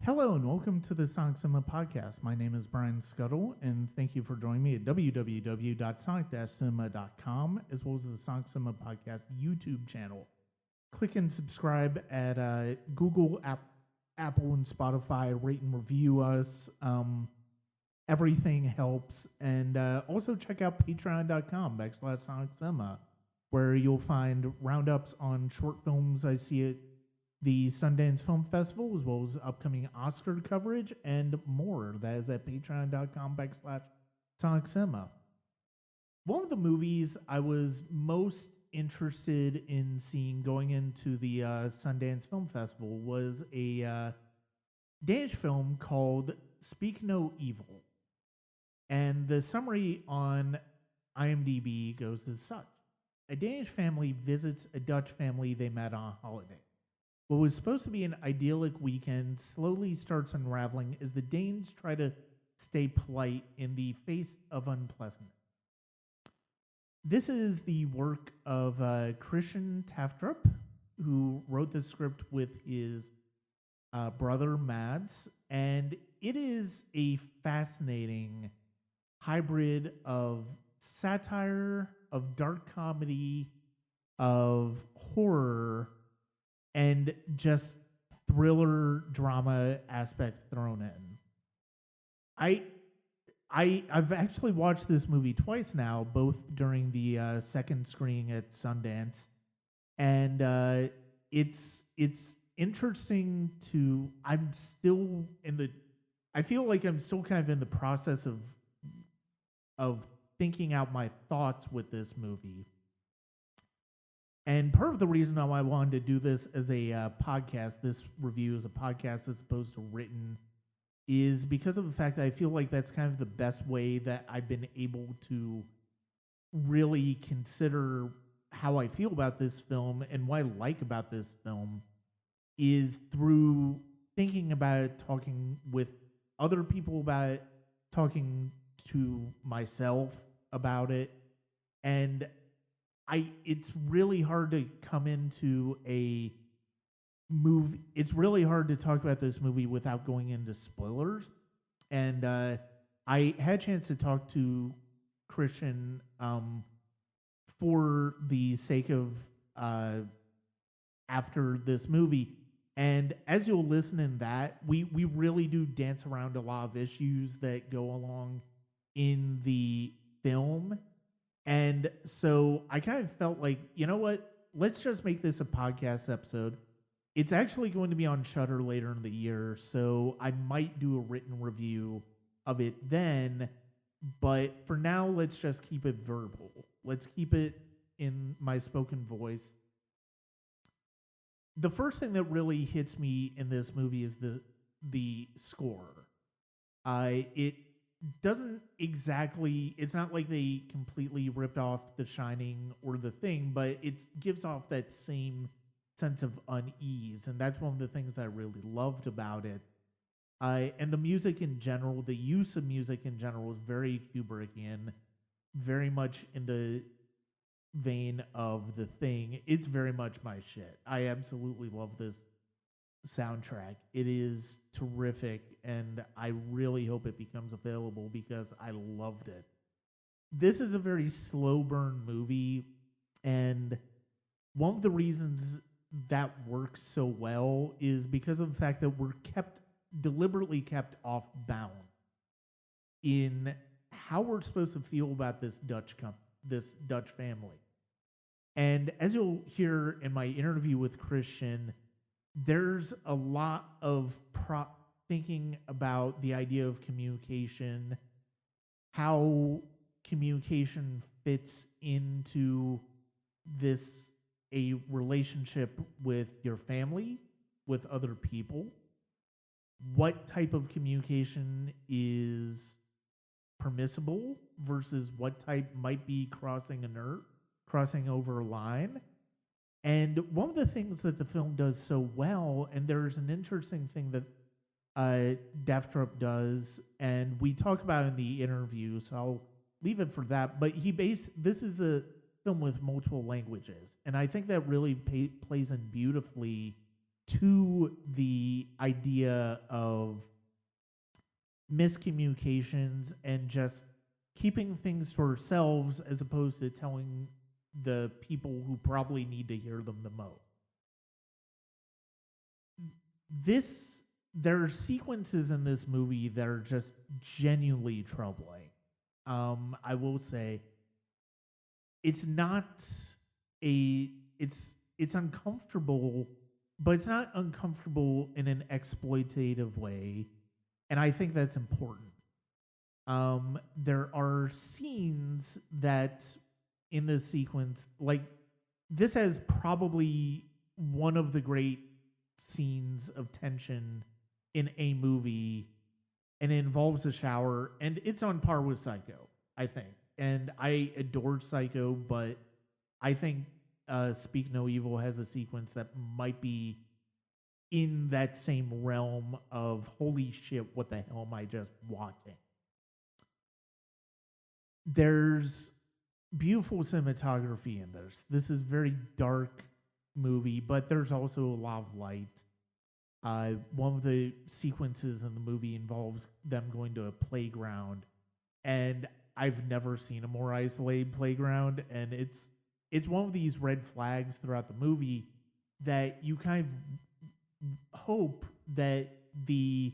Hello and welcome to the Sonic Cinema Podcast. My name is Brian Scuttle, and thank you for joining me at www.sonic-cinema.com, as well as the Sonic Cinema Podcast YouTube channel. Click and subscribe at Google, Apple, and Spotify. Rate and review us. Everything helps. And also check out patreon.com/Sonic Cinema, where you'll find roundups on short films I see at the Sundance Film Festival, as well as upcoming Oscar coverage and more. That is at patreon.com/Sonic Cinema. One of the movies I was most interested in seeing going into the Sundance Film Festival was a Danish film called Speak No Evil. And the summary on IMDb goes as such. A Danish family visits a Dutch family they met on a holiday. What was supposed to be an idyllic weekend slowly starts unraveling as the Danes try to stay polite in the face of unpleasantness. This is the work of Christian Tafdrup, who wrote the script with his brother Mads, and it is a fascinating hybrid of satire, of dark comedy, of horror, and just thriller drama aspects thrown in. I've actually watched this movie twice now, both during the second screening at Sundance, and it's interesting to. I feel like I'm still kind of in the process of thinking out my thoughts with this movie. And part of the reason why I wanted to do this as a podcast, this review as a podcast as opposed to written, is because of the fact that I feel like that's kind of the best way that I've been able to really consider how I feel about this film and what I like about this film is through thinking about it, talking with other people about it, talking to myself about it, and it's really hard to come into a movie. It's really hard to talk about this movie without going into spoilers. And I had a chance to talk to Christian for the sake of after this movie. And as you'll listen in that, we really do dance around a lot of issues that go along in the film. And so I kind of felt like, you know what? Let's just make this a podcast episode. It's actually going to be on Shudder later in the year, so I might do a written review of it then. But for now, let's just keep it verbal. Let's keep it in my spoken voice. The first thing that really hits me in this movie is the score. It doesn't exactly, it's not like they completely ripped off The Shining or The Thing, but it gives off that same sense of unease, and that's one of the things that I really loved about it. And the music in general, the use of music in general is very Kubrickian, very much in the vein of The Thing. It's very much my shit. I absolutely love this soundtrack. It is terrific, and I really hope it becomes available because I loved it. This is a very slow burn movie, and one of the reasons that works so well is because of the fact that we're deliberately kept off balance in how we're supposed to feel about this Dutch family. And as you'll hear in my interview with Christian, there's a lot of thinking about the idea of communication, how communication fits into a relationship with your family, with other people, what type of communication is permissible versus what type might be crossing over a line. And one of the things that the film does so well, and there's an interesting thing that Daftrup does, and we talk about in the interview, so I'll leave it for that. But this is a film with multiple languages, and I think that really plays in beautifully to the idea of miscommunications and just keeping things to ourselves as opposed to telling the people who probably need to hear them the most. There are sequences in this movie that are just genuinely troubling. I will say it's not it's uncomfortable, but it's not uncomfortable in an exploitative way, and I think that's important. There are scenes that in this sequence, like this has probably one of the great scenes of tension in a movie, and it involves a shower, and it's on par with Psycho, I think. And I adored Psycho, but I think Speak No Evil has a sequence that might be in that same realm of holy shit, what the hell am I just watching? There's beautiful cinematography in this. This is very dark movie, but there's also a lot of light. One of the sequences in the movie involves them going to a playground, and I've never seen a more isolated playground, and it's one of these red flags throughout the movie that you kind of hope that the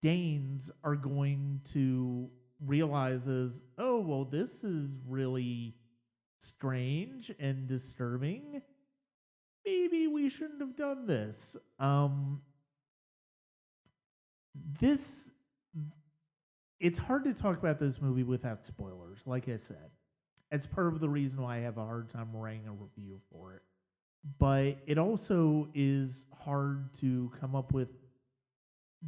Danes are going to realize as, oh, well, this is really strange and disturbing. Maybe we shouldn't have done this. It's hard to talk about this movie without spoilers, like I said. It's part of the reason why I have a hard time writing a review for it. But it also is hard to come up with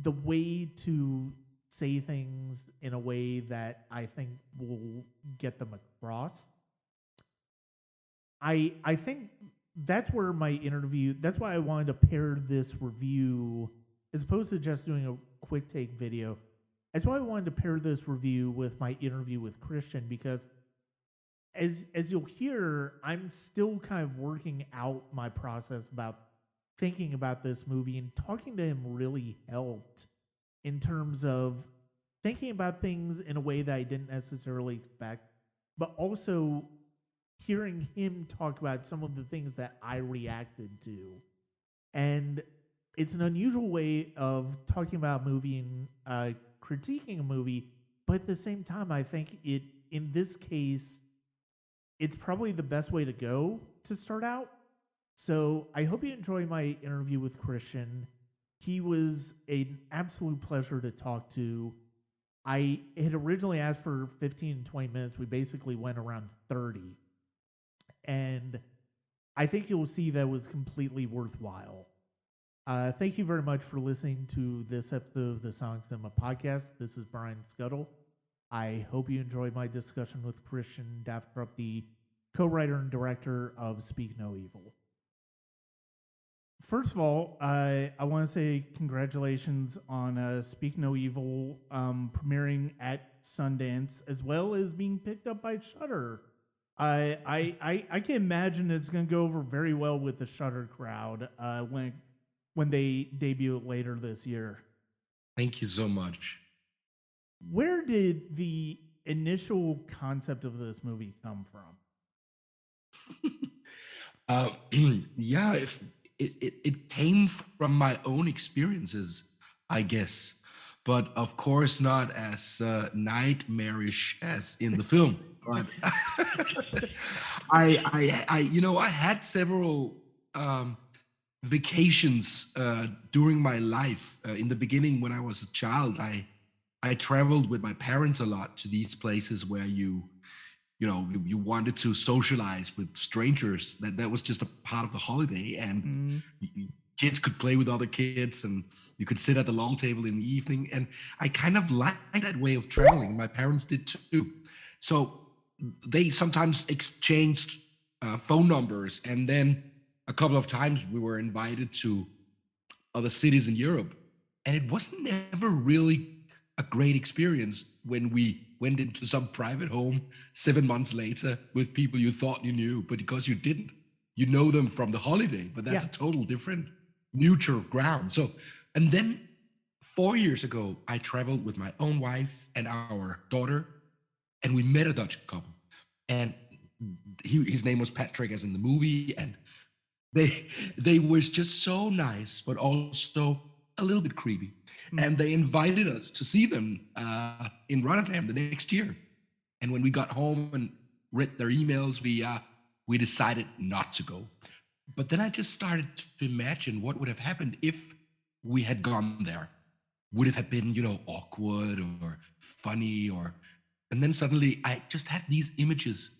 the way to say things in a way that I think will get them across. I think that's where my interview, that's why I wanted to pair this review, as opposed to just doing a quick take video. That's why I wanted to pair this review with my interview with Christian, because as you'll hear, I'm still kind of working out my process about thinking about this movie, and talking to him really helped in terms of thinking about things in a way that I didn't necessarily expect, but also hearing him talk about some of the things that I reacted to. And it's an unusual way of talking about a movie and critiquing a movie, but at the same time, I think in this case, it's probably the best way to go to start out. So I hope you enjoy my interview with Christian. He was an absolute pleasure to talk to. I had originally asked for 15 to 20 minutes. We basically went around 30. And I think you'll see that was completely worthwhile. Thank you very much for listening to this episode of the Sonic Cinema Podcast. This is Brian Scuttle. I hope you enjoyed my discussion with Christian Tafdrup, the co-writer and director of Speak No Evil. First of all, I want to say congratulations on Speak No Evil premiering at Sundance, as well as being picked up by Shudder. I can imagine it's going to go over very well with the Shudder crowd when they debut it later this year. Thank you so much. Where did the initial concept of this movie come from? Yeah, it came from my own experiences, I guess, but of course not as nightmarish as in the film. But I had several vacations during my life. In the beginning, when I was a child, I traveled with my parents a lot to these places where you wanted to socialize with strangers. That was just a part of the holiday, and kids could play with other kids, and you could sit at the long table in the evening. And I kind of liked that way of traveling. My parents did too. So they sometimes exchanged phone numbers, and then a couple of times we were invited to other cities in Europe, and it wasn't ever really a great experience when we went into some private home 7 months later with people you thought you knew, but because you didn't, you know them from the holiday, but that's a total different. neutral ground. So, and then 4 years ago, I traveled with my own wife and our daughter, and we met a Dutch couple. And his name was Patrick, as in the movie, and they they was just so nice, but also a little bit creepy. And they invited us to see them in Rotterdam the next year. And when we got home and read their emails, we decided not to go. But then I just started to imagine what would have happened if we had gone there. Would it have been, awkward or funny, and then suddenly I just had these images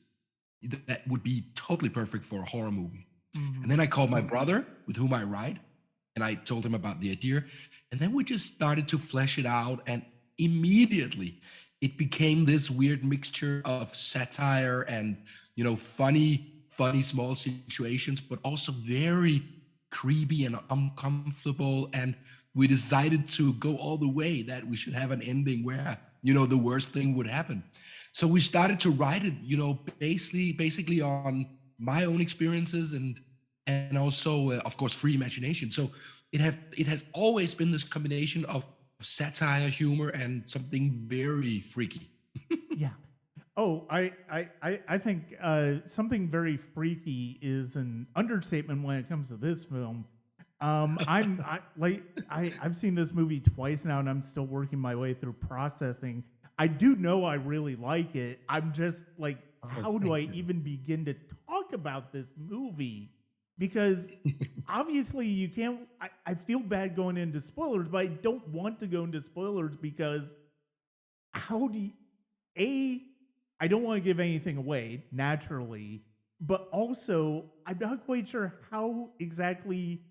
that would be totally perfect for a horror movie. And then I called my brother, with whom I ride, and I told him about the idea. And then we just started to flesh it out, and immediately it became this weird mixture of satire and, funny small situations, but also very creepy and uncomfortable. And we decided to go all the way, that we should have an ending where, the worst thing would happen. So we started to write it, basically on my own experiences and also, of course, free imagination. So it has always been this combination of satire, humor, and something very freaky. Yeah. Oh, I think something very freaky is an understatement when it comes to this film. I've seen this movie twice now, and I'm still working my way through processing. I do know I really like it. I'm just like, how do I even begin to talk about this movie? Because obviously you can't. I feel bad going into spoilers, but I don't want to go into spoilers because how do you, I don't want to give anything away naturally, but also I'm not quite sure how exactly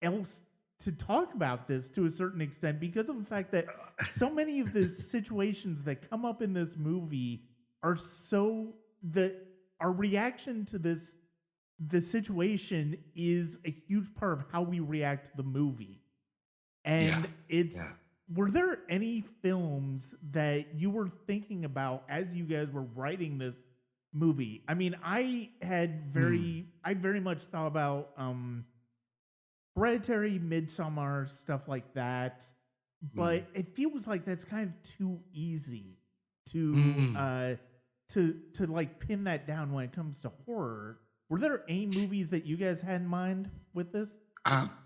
else to talk about this to a certain extent, because of the fact that so many of the situations that come up in this movie are so that our reaction to the situation is a huge part of how we react to the movie. And were there any films that you were thinking about as you guys were writing this movie? I mean, I very much thought about Hereditary, Midsommar, stuff like that, but it feels like that's kind of too easy to like pin that down when it comes to horror. Were there any movies that you guys had in mind with this?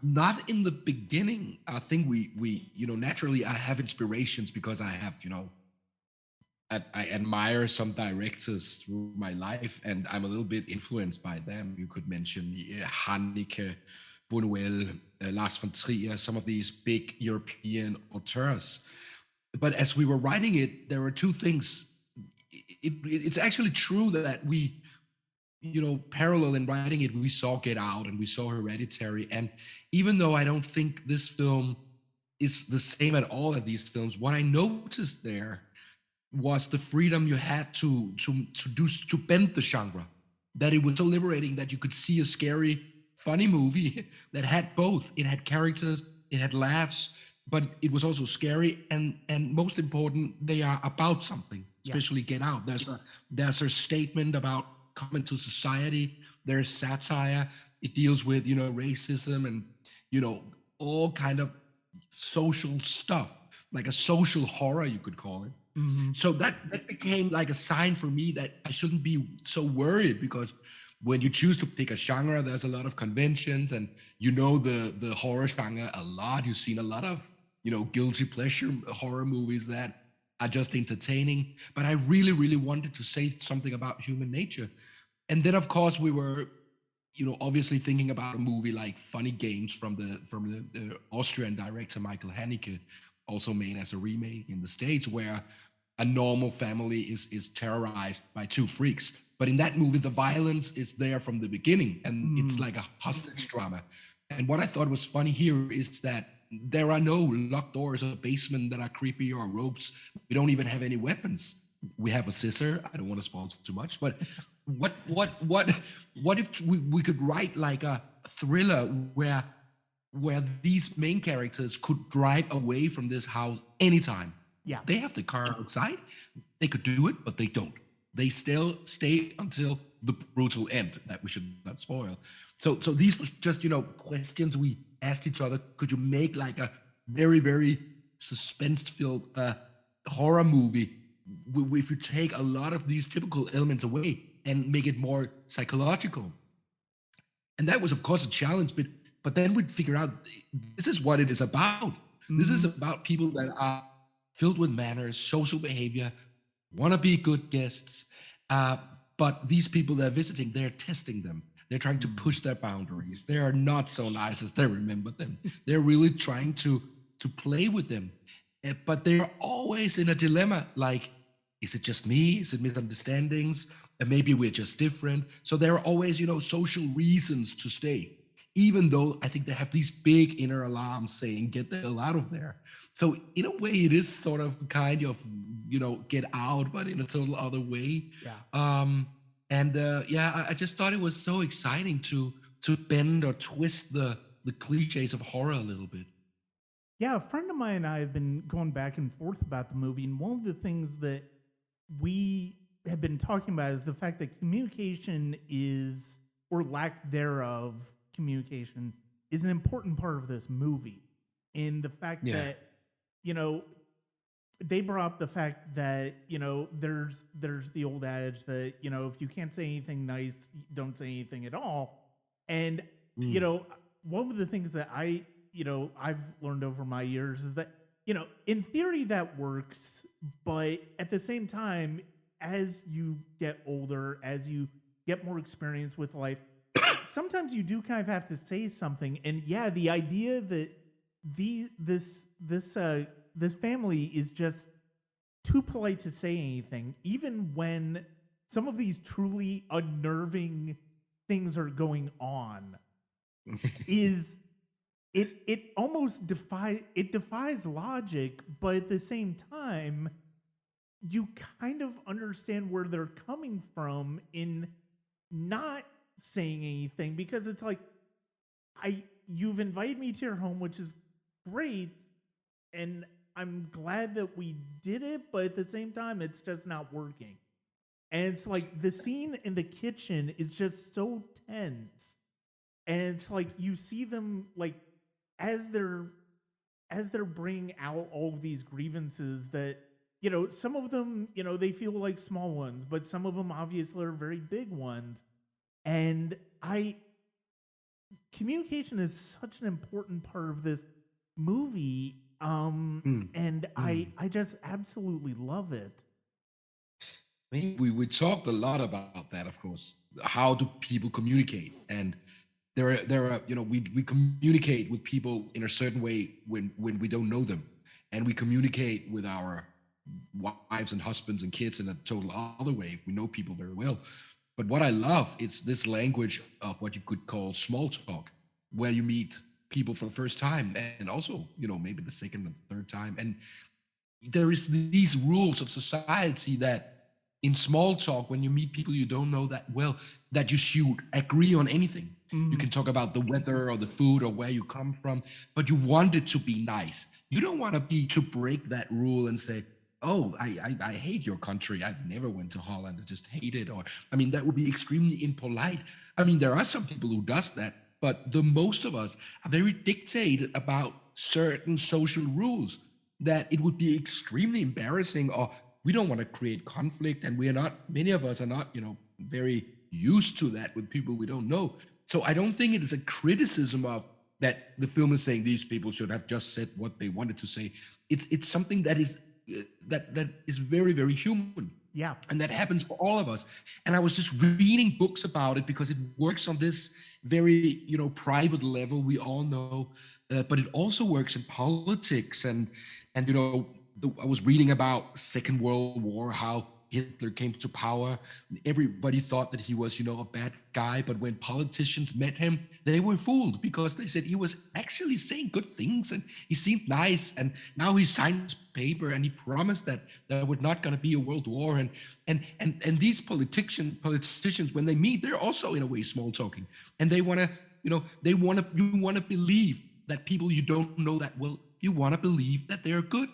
Not in the beginning. I think we naturally I have inspirations because I have I admire some directors through my life, and I'm a little bit influenced by them. You could mention Haneke, Buñuel, Lars von Trier, some of these big European auteurs. But as we were writing it, there were two things. It's actually true that we, parallel in writing it, we saw Get Out and we saw Hereditary. And even though I don't think this film is the same at all as these films, what I noticed there was the freedom you had to bend the genre. That it was so liberating that you could see a scary, funny movie that had both. It had characters, it had laughs, but it was also scary, and most important, they are about something. Especially Get Out. There's a statement about coming to society. There's satire. It deals with racism and all kind of social stuff, like a social horror, you could call it. So that became like a sign for me that I shouldn't be so worried, because when you choose to pick a genre, there's a lot of conventions, and the horror genre a lot. You've seen a lot of guilty pleasure horror movies that are just entertaining. But I really, really wanted to say something about human nature. And then of course we were, obviously thinking about a movie like Funny Games from the Austrian director Michael Haneke, also made as a remake in the States, where a normal family is terrorized by two freaks. But in that movie, the violence is there from the beginning, and it's like a hostage drama. And what I thought was funny here is that there are no locked doors or basement that are creepy or ropes. We don't even have any weapons. We have a scissor. I don't want to spoil too much, but what if we could write like a thriller where these main characters could drive away from this house anytime? Yeah. They have the car outside. They could do it, but they don't. They still stay until the brutal end that we should not spoil. So these were just, questions we asked each other, could you make like a very, very suspense-filled horror movie if you take a lot of these typical elements away and make it more psychological? And that was, of course, a challenge, but then we'd figure out this is what it is about. This is about people that are filled with manners, social behavior, want to be good guests, but these people they're visiting, they're testing them. They're trying to push their boundaries. They are not so nice as they remember them. They're really trying to play with them. But they're always in a dilemma, like, is it just me? Is it misunderstandings? And maybe we're just different. So there are always, social reasons to stay, even though I think they have these big inner alarms saying, get the hell out of there. So in a way, it is sort of kind of, get out, but in a total other way. Yeah. I just thought it was so exciting to bend or twist the cliches of horror a little bit. Yeah, a friend of mine and I have been going back and forth about the movie, and one of the things that we have been talking about is the fact that communication is, or lack thereof, communication is an important part of this movie. In the fact that, they brought up the fact that, there's the old adage that, if you can't say anything nice, don't say anything at all. And, one of the things that I've learned over my years is that, in theory that works, but at the same time, as you get older, as you get more experience with life, sometimes you do kind of have to say something. And yeah, the idea that this family is just too polite to say anything, even when some of these truly unnerving things are going on, is it almost defies logic, but at the same time, you kind of understand where they're coming from in not saying anything, because it's like, you've invited me to your home, which is great, and I'm glad that we did it, but at the same time, it's just not working. And it's like the scene in the kitchen is just so tense, and it's like you see them like as they're bringing out all of these grievances that, some of them, they feel like small ones, but some of them obviously are very big ones. And communication is such an important part of this movie. And I just absolutely love it. We talked a lot about that, of course. How do people communicate? And there are we communicate with people in a certain way when we don't know them, and we communicate with our wives and husbands and kids in a total other way if we know people very well. But what I love is this language of what you could call small talk, where you meet people for the first time, and also maybe the second and third time. And there is these rules of society that in small talk, when you meet people you don't know that well, that you should agree on anything. You can talk about the weather or the food or where you come from, but you want it to be nice. You don't want to break that rule and say, oh, I hate your country. I've never went to Holland. I just hate it. Or, that would be extremely impolite. There are some people who does that, but the most of us are very dictated about certain social rules that it would be extremely embarrassing, or we don't want to create conflict. And many of us are not, very used to that with people we don't know. So I don't think it is a criticism of that the film is saying these people should have just said what they wanted to say. It's something that is that is very, very human. Yeah. And that happens for all of us. And I was just reading books about it because it works on this very, private level, we all know, but it also works in politics. And I was reading about Second World War, how Hitler came to power. Everybody thought that he was, a bad guy. But when politicians met him, they were fooled because they said he was actually saying good things and he seemed nice. And now he signed this paper and he promised that there would not going to be a world war. And these politicians, when they meet, they're also in a way small talking, and they want to, you want to believe that people you don't know that well, you want to believe that they're good,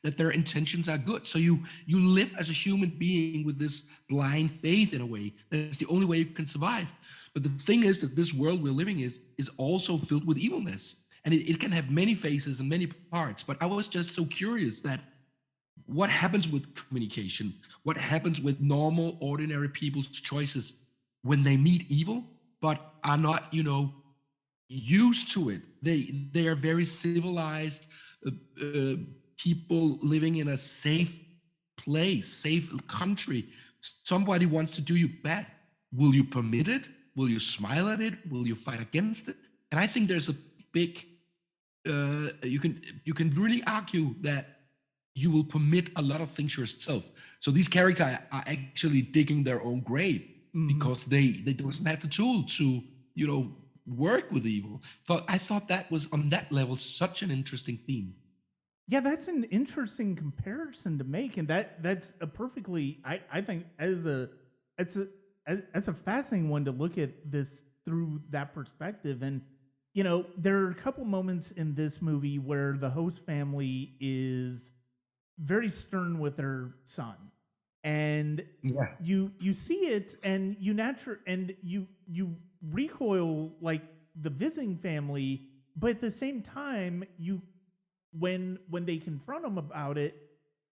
that their intentions are good. So you live as a human being with this blind faith in a way. That's the only way you can survive. But the thing is that this world we're living is also filled with evilness. and it can have many faces and many parts. But I was just so curious that what happens with communication, what happens with normal, ordinary people's choices when they meet evil, but are not, used to it. They are very civilized uh, uh, people living in a safe place, safe country. Somebody wants to do you bad. Will you permit it? Will you smile at it? Will you fight against it? And I think there's a big you can really argue that you will permit a lot of things yourself. So these characters are actually digging their own grave because they don't have the tool to work with evil. I thought that was on that level such an interesting theme. Yeah, that's an interesting comparison to make, and that's a perfectly. I think as a fascinating one to look at this through that perspective. And there are a couple moments in this movie where the host family is very stern with their son, and Yeah. you see it, and you recoil like the visiting family, but at the same time, when they confront them about it,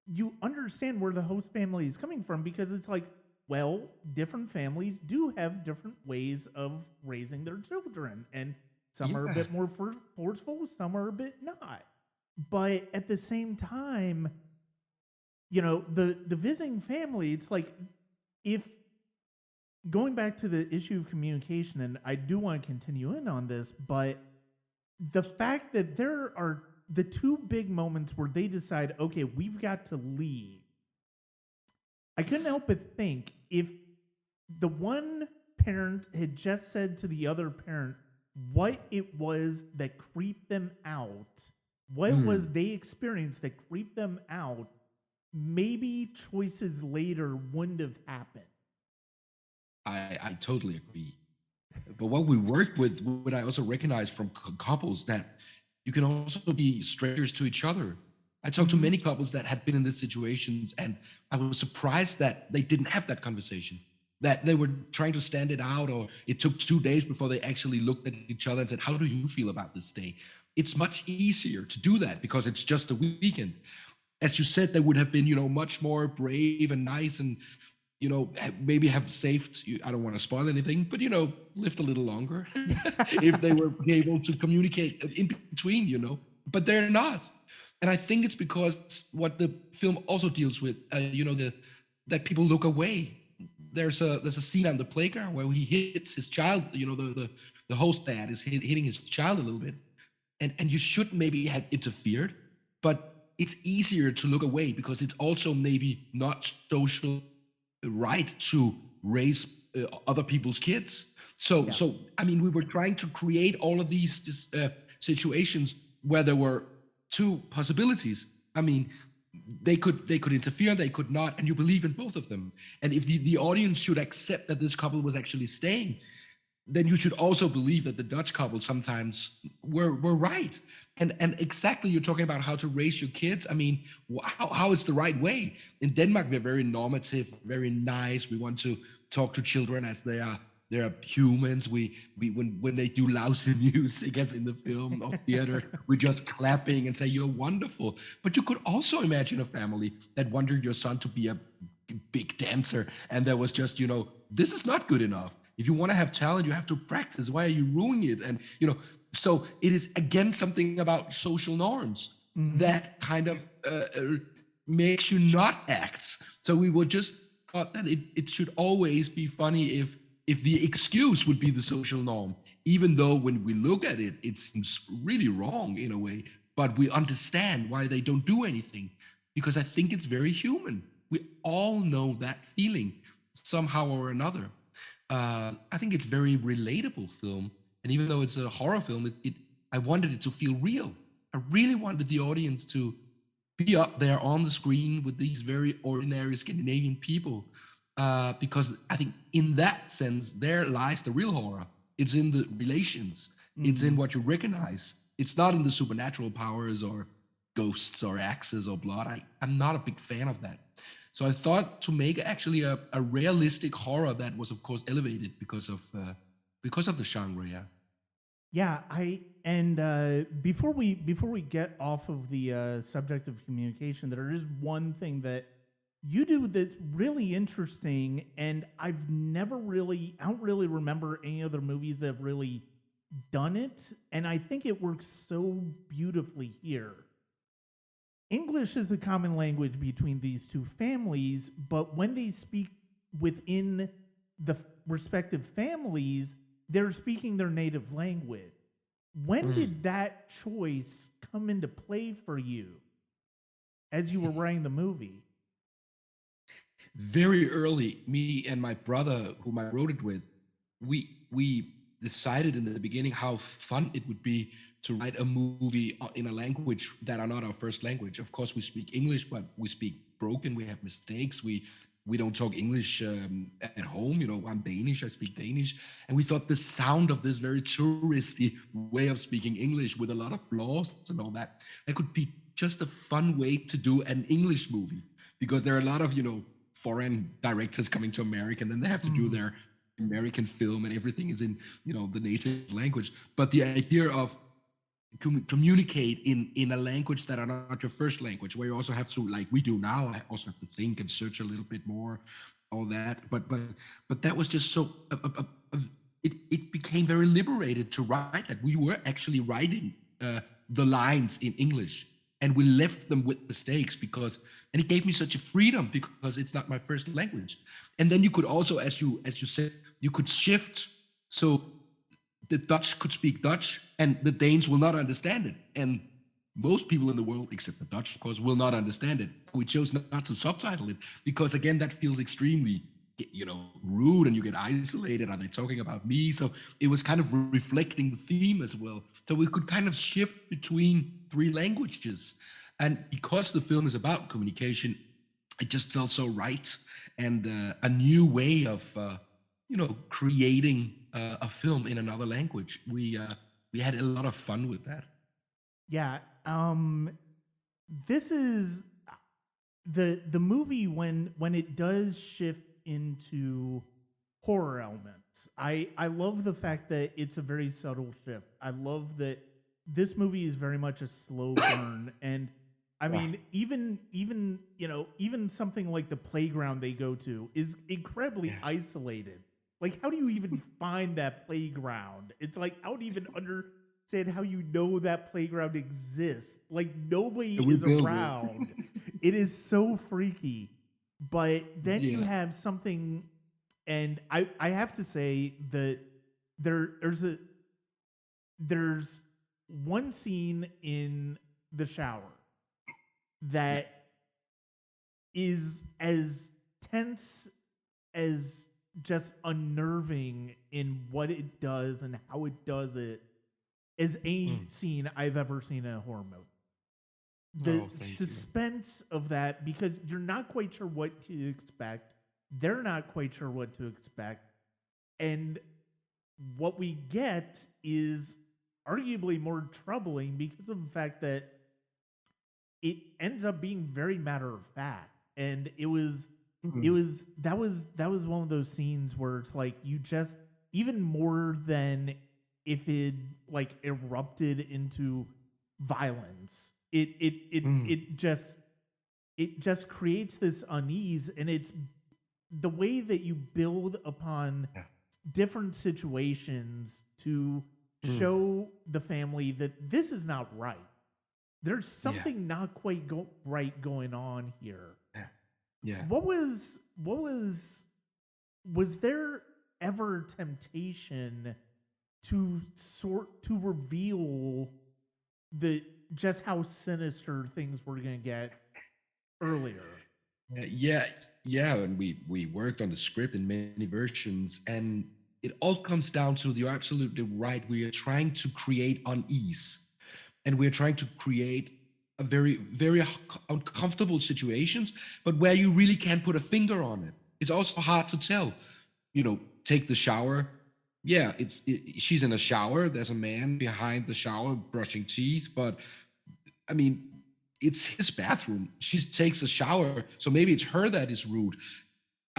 you understand where the host family is coming from, because it's like, well, different families do have different ways of raising their children, and some are a bit more forceful, some are a bit not. But at the same time, the visiting family, it's like, if going back to the issue of communication, and I do want to continue in on this, but the fact that there are the two big moments where they decide, okay, we've got to leave. I couldn't help but think, if the one parent had just said to the other parent what it was that creeped them out, what was they experienced that creeped them out, maybe choices later wouldn't have happened. I totally agree. But what we work with, what I also recognize from couples, that you can also be strangers to each other. I talked to many couples that had been in these situations, and I was surprised that they didn't have that conversation, that they were trying to stand it out, or it took 2 days before they actually looked at each other and said, how do you feel about this day? It's much easier to do that because it's just a weekend. As you said, they would have been, much more brave and nice, and maybe have saved, I don't want to spoil anything, but, lived a little longer if they were able to communicate in between, but they're not. And I think it's because what the film also deals with, that people look away. There's a scene on the playground where he hits his child, the host dad is hitting his child a little bit. And you should maybe have interfered, but it's easier to look away because it's also maybe not social right to raise other people's kids. So I mean, we were trying to create all of these situations where there were two possibilities. I mean, they could interfere, they could not, and you believe in both of them. And if the audience should accept that this couple was actually staying, then you should also believe that the Dutch couple sometimes were right. And exactly, you're talking about how to raise your kids. I mean, how is the right way? In Denmark, we're very normative, very nice. We want to talk to children as they are humans. We when they do lousy music, as in the film or theater, we're just clapping and say, you're wonderful. But you could also imagine a family that wanted your son to be a big dancer, and there was just, this is not good enough. If you want to have talent, you have to practice. Why are you ruining it? And, so it is, again, something about social norms that kind of makes you not act. So we were just thought that it should always be funny if the excuse would be the social norm, even though when we look at it, it seems really wrong in a way, but we understand why they don't do anything, because I think it's very human. We all know that feeling somehow or another. I think it's very relatable film, and even though it's a horror film, I wanted it to feel real. I really wanted the audience to be up there on the screen with these very ordinary Scandinavian people, because I think in that sense there lies the real horror. It's in the relations. It's in what you recognize. It's not in the supernatural powers or ghosts or axes or blood. I'm not a big fan of that. So I thought to make actually a realistic horror that was, of course, elevated because of the genre. Yeah. Yeah, And before we get off of the subject of communication, there is one thing that you do that's really interesting, and I don't really remember any other movies that have really done it, and I think it works so beautifully here. English is the common language between these two families, but when they speak within the respective families, they're speaking their native language. When did that choice come into play for you as you were writing the movie? Very early, me and my brother, whom I wrote it with, we decided in the beginning how fun it would be to write a movie in a language that are not our first language. Of course, we speak English, but we speak broken. We have mistakes. We don't talk English at home. You know, I'm Danish. I speak Danish, and we thought the sound of this very touristy way of speaking English with a lot of flaws and all that could be just a fun way to do an English movie, because there are a lot of foreign directors coming to America, and then they have to do their American film, and everything is in the native language. But the idea of communicate in a language that are not your first language, where you also have to, like we do now, I also have to think and search a little bit more, all that. But that was just so it became very liberated to write that. We were actually writing the lines in English, and we left them with mistakes and it gave me such a freedom because it's not my first language. And then you could also, as you said, you could shift. So the Dutch could speak Dutch and the Danes will not understand it. And most people in the world, except the Dutch, of course, will not understand it. We chose not to subtitle it because, again, that feels extremely, rude, and you get isolated. Are they talking about me? So it was kind of reflecting the theme as well. So we could kind of shift between three languages. And because the film is about communication, it just felt so right. And a new way of, creating a film in another language. We had a lot of fun with that. Yeah. This is the movie when it does shift into horror elements. I love the fact that it's a very subtle shift. I love that this movie is very much a slow burn, and I mean, even something like the playground they go to is incredibly isolated. Like, how do you even find that playground? It's like, I don't even understand how you know that playground exists. Like, nobody is around. It is so freaky. But then you have something, and I have to say that there's one scene in the shower that is as tense as just unnerving in what it does and how it does it as any scene I've ever seen in a horror movie. The suspense of that, because you're not quite sure what to expect. They're not quite sure what to expect. And what we get is arguably more troubling because of the fact that it ends up being very matter of fact. And that was one of those scenes where it's like, you just, even more than if it like erupted into violence, it just creates this unease, and it's the way that you build upon different situations to show the family that this is not right. There's something not quite right going on here. Yeah. Was there ever temptation to reveal just how sinister things were going to get earlier? Yeah, and we worked on the script in many versions, and it all comes down to, you're absolutely right. We are trying to create unease, and we're trying to create a very, very uncomfortable situations, but where you really can't put a finger on it. It's also hard to tell. Take the shower. Yeah, she's in a shower. There's a man behind the shower brushing teeth, but I mean, it's his bathroom. She takes a shower, so maybe it's her that is rude.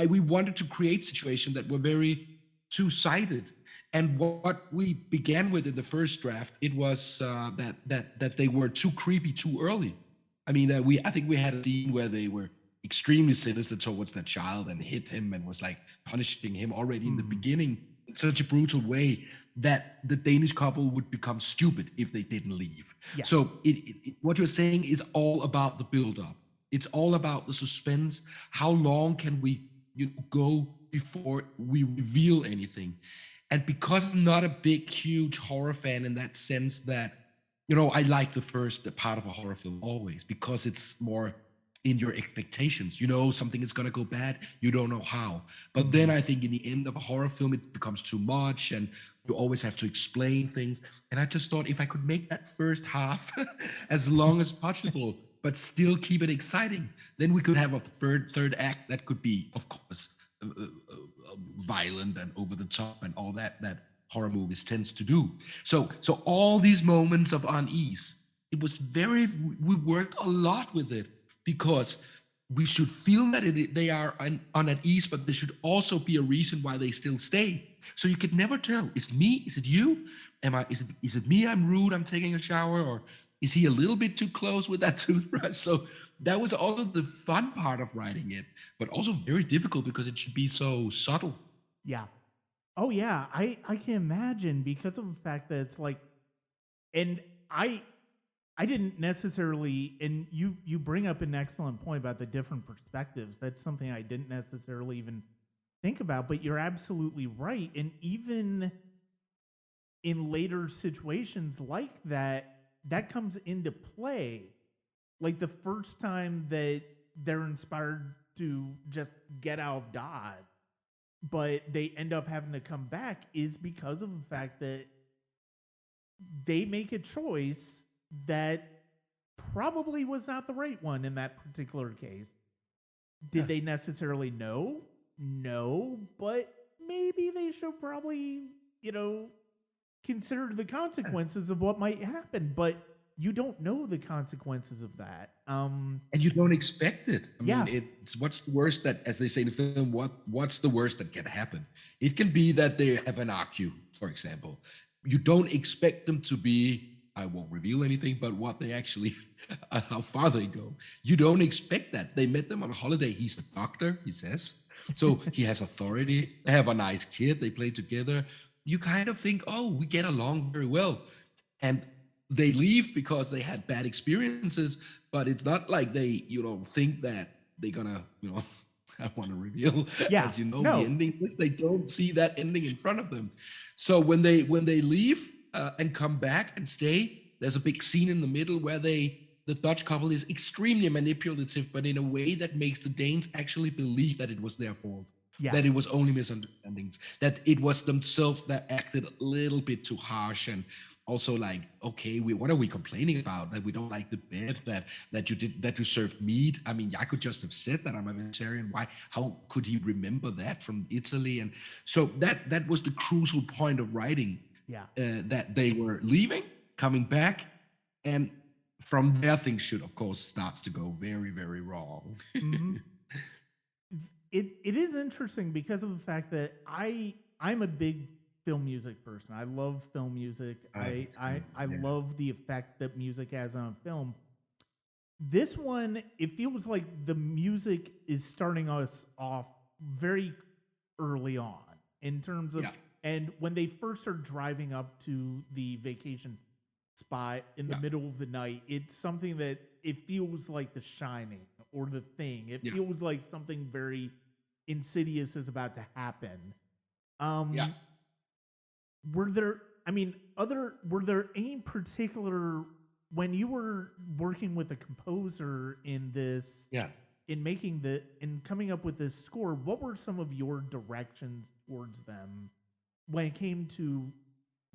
We wanted to create situations that were very two-sided, And what we began with in the first draft, it was that they were too creepy too early. I mean, I think we had a scene where they were extremely sinister towards that child and hit him and was like punishing him already in the beginning in such a brutal way that the Danish couple would become stupid if they didn't leave. Yeah. So what you're saying is all about the build-up. It's all about the suspense. How long can we go before we reveal anything? And because I'm not a big, huge horror fan in that sense that, I like the first part of a horror film always because it's more in your expectations. Something is going to go bad. You don't know how. But then I think in the end of a horror film, it becomes too much and you always have to explain things. And I just thought if I could make that first half as long as possible, but still keep it exciting, then we could have a third act that could be, of course, violent and over the top and all that horror movies tends to do. So all these moments of unease, we worked a lot with it because we should feel that they are at ease, but there should also be a reason why they still stay. So you could never tell, is it me? Is it you? Is it me? I'm rude, I'm taking a shower, or is he a little bit too close with that toothbrush? So that was all of the fun part of writing it, but also very difficult because it should be so subtle. Yeah. Oh yeah, I can imagine because of the fact that it's like, and I didn't necessarily, and you bring up an excellent point about the different perspectives. That's something I didn't necessarily even think about, but you're absolutely right. And even in later situations like that comes into play. Like the first time that they're inspired to just get out of Dodge, but they end up having to come back is because of the fact that they make a choice that probably was not the right one in that particular case. Did they necessarily know? No, but maybe they should probably, consider the consequences of what might happen, but you don't know the consequences of that. And you don't expect it. I mean, it's what's the worst that, as they say in the film, what's the worst that can happen? It can be that they have an argue, for example. You don't expect them to be, I won't reveal anything, but what they actually, how far they go. You don't expect that. They met them on a holiday. He's a doctor, he says. So he has authority. They have a nice kid. They play together. You kind of think, oh, we get along very well. And they leave because they had bad experiences, but it's not like they, think that they're gonna, I want to reveal, as the ending is. They don't see that ending in front of them. So when they leave and come back and stay, there's a big scene in the middle where the Dutch couple is extremely manipulative, but in a way that makes the Danes actually believe that it was their fault. Yeah. That it was only misunderstandings, that it was themselves that acted a little bit too harsh, and also like, okay, what are we complaining about? That we don't like the bed, that you served meat. I mean, I could just have said that I'm a vegetarian. Why? How could he remember that from Italy? And so that was the crucial point of writing. Yeah, that they were leaving, coming back, and from there things should, of course, starts to go very, very wrong. Mm-hmm. It is interesting because of the fact that I'm a big film music person. I love film music. I love the effect that music has on film. This one, it feels like the music is starting us off very early on in terms of, and when they first are driving up to the vacation spot in the middle of the night, it's something that it feels like The Shining or The Thing. It feels like something very insidious is about to happen. Were there any particular, when you were working with a composer in this, in coming up with this score, what were some of your directions towards them when it came to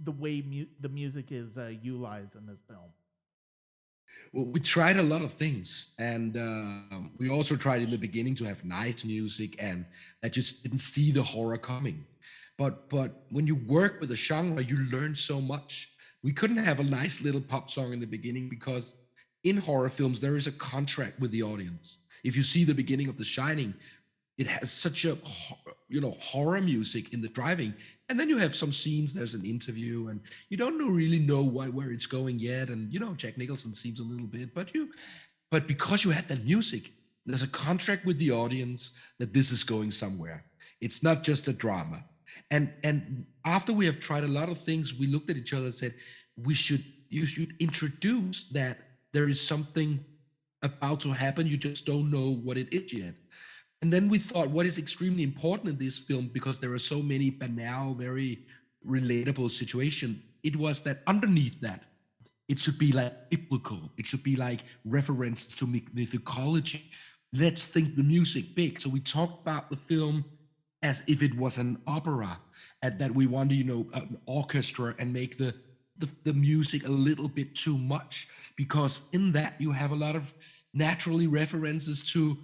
the way the music is utilized in this film? Well, we tried a lot of things, and we also tried in the beginning to have nice music, and I just didn't see the horror coming. But when you work with a genre, you learn so much. We couldn't have a nice little pop song in the beginning because in horror films, there is a contract with the audience. If you see the beginning of The Shining, it has such a, horror music in the driving, and then you have some scenes. There's an interview, and you don't really know where it's going yet. And Jack Nicholson seems a little bit, but because you had that music, there's a contract with the audience that this is going somewhere. It's not just a drama. And after we have tried a lot of things, we looked at each other and said, you should introduce that there is something about to happen. You just don't know what it is yet. And then we thought, what is extremely important in this film, because there are so many banal, very relatable situations, it was that underneath that, it should be like biblical. It should be like references to mythology. Let's think the music big. So we talked about the film as if it was an opera, and that we want to, an orchestra, and make the music a little bit too much, because in that you have a lot of naturally references to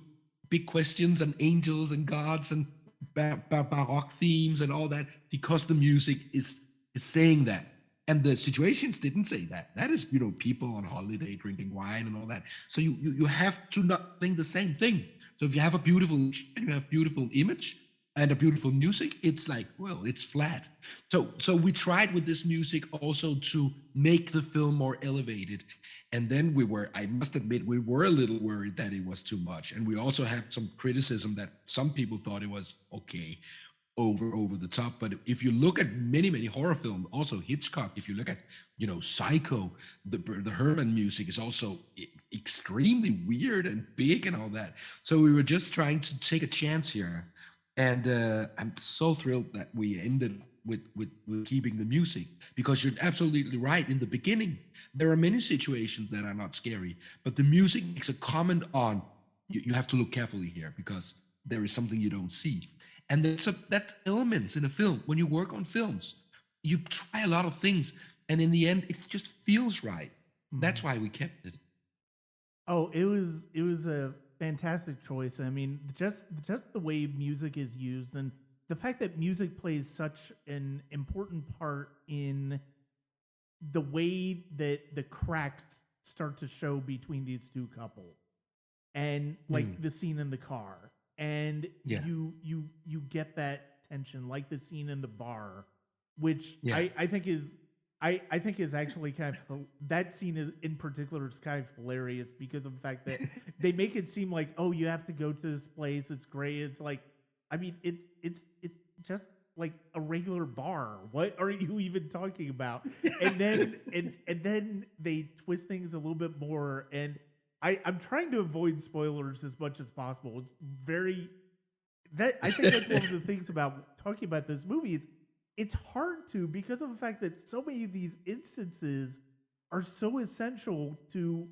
big questions and angels and gods and baroque themes and all that, because the music is saying that. And the situations didn't say that. That is, people on holiday drinking wine and all that. So you have to not think the same thing. So if you have a beautiful image and a beautiful music, it's like, well, it's flat. So we tried with this music also to make the film more elevated. And then I must admit, we were a little worried that it was too much. And we also had some criticism that some people thought it was okay, over the top. But if you look at many horror films, also Hitchcock, if you look at Psycho, the Herman music is also extremely weird and big and all that. So we were just trying to take a chance here, and I'm so thrilled that we ended with keeping the music, because you're absolutely right. In the beginning, there are many situations that are not scary, but the music makes a comment on you have to look carefully here, because there is something you don't see. And that's elements in a film. When you work on films, you try a lot of things, and in the end, it just feels right. That's why we kept it. Oh, it was a fantastic choice. I mean, just the way music is used, and the fact that music plays such an important part in the way that the cracks start to show between these two couples, and like the scene in the car. And you get that tension, like the scene in the bar, which I think is actually kind of, that scene is in particular is kind of hilarious, because of the fact that they make it seem like, oh, you have to go to this place, it's great. It's like, I mean, it's just like a regular bar. What are you even talking about? And then and then they twist things a little bit more, and I'm trying to avoid spoilers as much as possible. It's I think that's one of the things about talking about this movie. It's hard to, because of the fact that so many of these instances are so essential to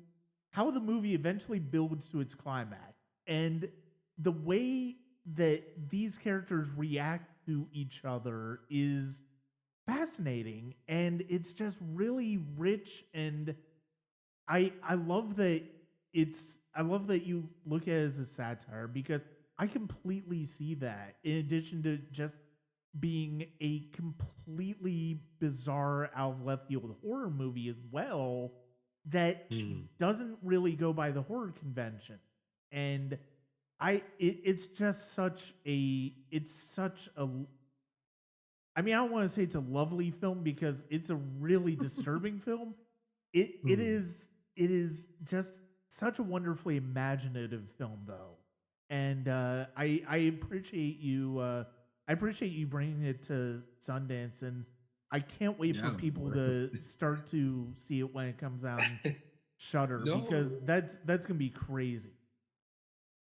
how the movie eventually builds to its climax. And the way that these characters react to each other is fascinating, and it's just really rich. And I love that you look at it as a satire, because I completely see that, in addition to just being a completely bizarre, out of left field horror movie as well, that doesn't really go by the horror convention. And it's just such a I mean, I don't want to say it's a lovely film, because it's a really disturbing film. It is just such a wonderfully imaginative film, though, and I appreciate you. I appreciate you bringing it to Sundance, and I can't wait for people to start to see it when it comes out on Shudder, because that's gonna be crazy.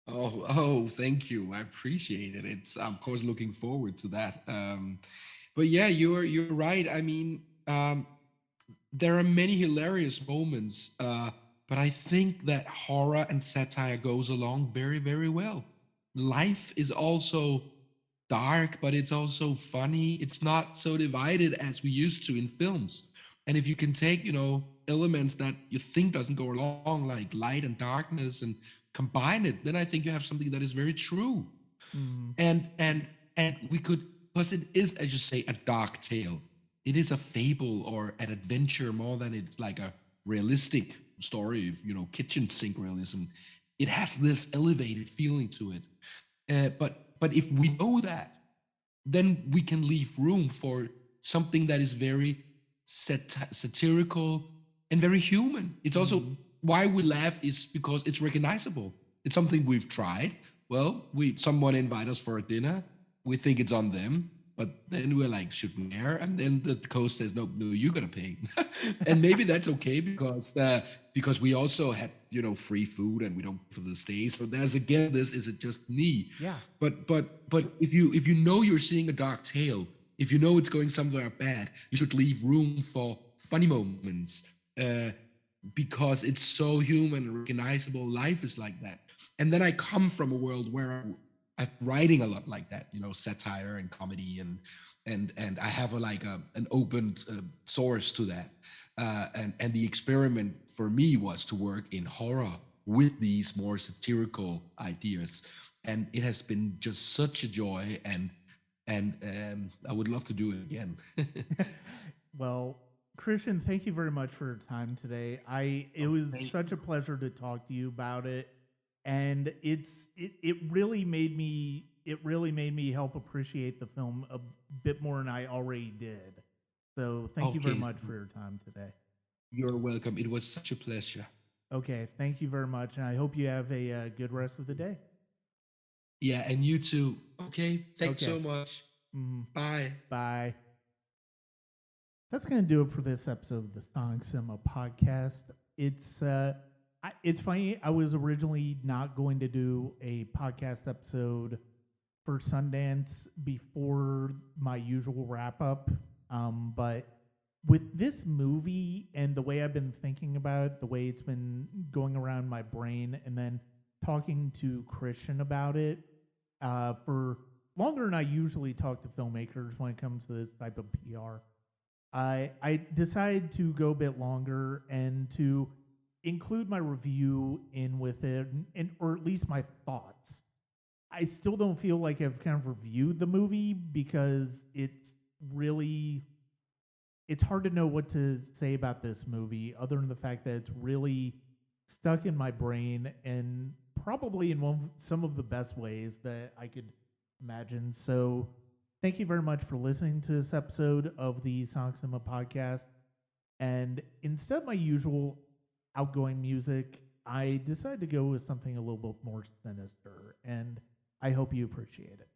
Oh, thank you. I appreciate it. It's, of course, looking forward to that. But yeah, you're right. I mean, there are many hilarious moments, but I think that horror and satire goes along very, very well. Life is also dark, but it's also funny. It's not so divided as we used to in films. And if you can take, elements that you think doesn't go along, like light and darkness, and combine it, then I think you have something that is very true. Mm. And we could, because it is, as you say, a dark tale. It is a fable or an adventure more than it's like a realistic story of, kitchen sink realism. It has this elevated feeling to it. But if we know that, then we can leave room for something that is very satirical and very human. It's also why we laugh is because it's recognizable. It's something we've tried. Well, someone invite us for a dinner. We think it's on them, but then we're like, should we dare? And then the host says, no, no, you gotta pay. And maybe that's okay because we also had free food and we don't pay for the stay. So there's again this, is it just me? Yeah. But if you know you're seeing a dark tale, if you know it's going somewhere bad, you should leave room for funny moments. Because it's so human and recognizable. Life is like that. And then I come from a world where I'm writing a lot like that, satire and comedy, and I have an open source to that. And the experiment for me was to work in horror with these more satirical ideas, and it has been just such a joy. And I would love to do it again. Well, Christian, thank you very much for your time today. It was Thank such a pleasure to talk to you about it, and it really made me help appreciate the film a bit more than I already did. So thank you very Okay, much for your time today. you're welcome. It was such a pleasure. Okay, thank you very much, and I hope you have a good rest of the day. Yeah, and you too. Okay, thanks Okay, so much. mhm, Bye. bye. That's going to do it for this episode of the Sonic Cinema podcast. It's funny. I was originally not going to do a podcast episode for Sundance before my usual wrap up, but with this movie and the way I've been thinking about it, the way it's been going around my brain, and then talking to Christian about it for longer than I usually talk to filmmakers when it comes to this type of PR. I decided to go a bit longer and to include my review in with it, or at least my thoughts. I still don't feel like I've kind of reviewed the movie because it's hard to know what to say about this movie other than the fact that it's really stuck in my brain and probably in some of the best ways that I could imagine. So thank you very much for listening to this episode of the Sonic Cinema podcast. And instead of my usual outgoing music, I decided to go with something a little bit more sinister. And I hope you appreciate it.